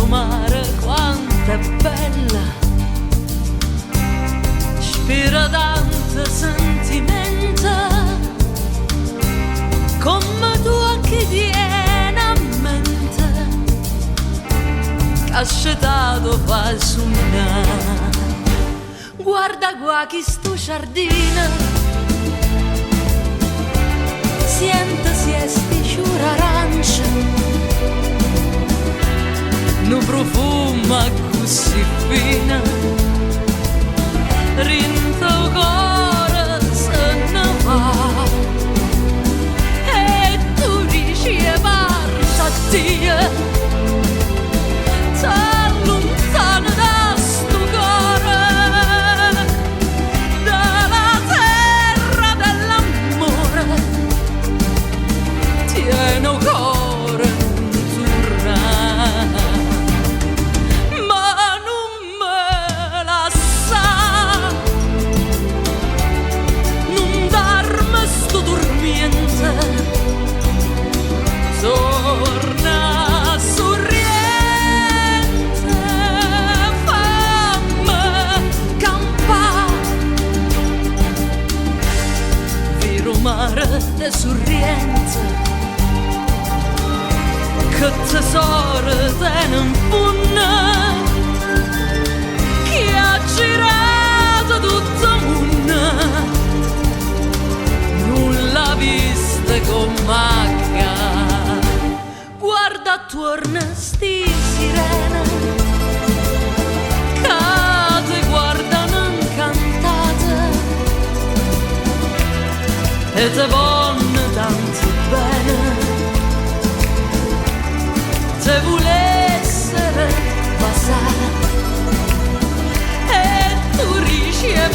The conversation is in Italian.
mare quanto è bella, ispira tanto sentimento, come tu che tieni a mente, che ascetato fa sognare. Guarda qua chi sto giardino, sientasi e sticciura arancia, nu profuma così fina, rinto cuore se ne va, e tu dici e parta Dio, t'allontana da sto cuore, dalla terra dell'amore, tieni un cuore non torna, ma non me lascia, non darmi sto dormiente, torna sorriente, fammi campare, vero mare de sorriente, che tesoro tiene in punna, che ha girato tutto il mondo, non l'ha vista con macchia. Guarda attorno sti sirene, che ti guardano incantate, e te vogliono tanto bene, se volessero passare, e tu riesci a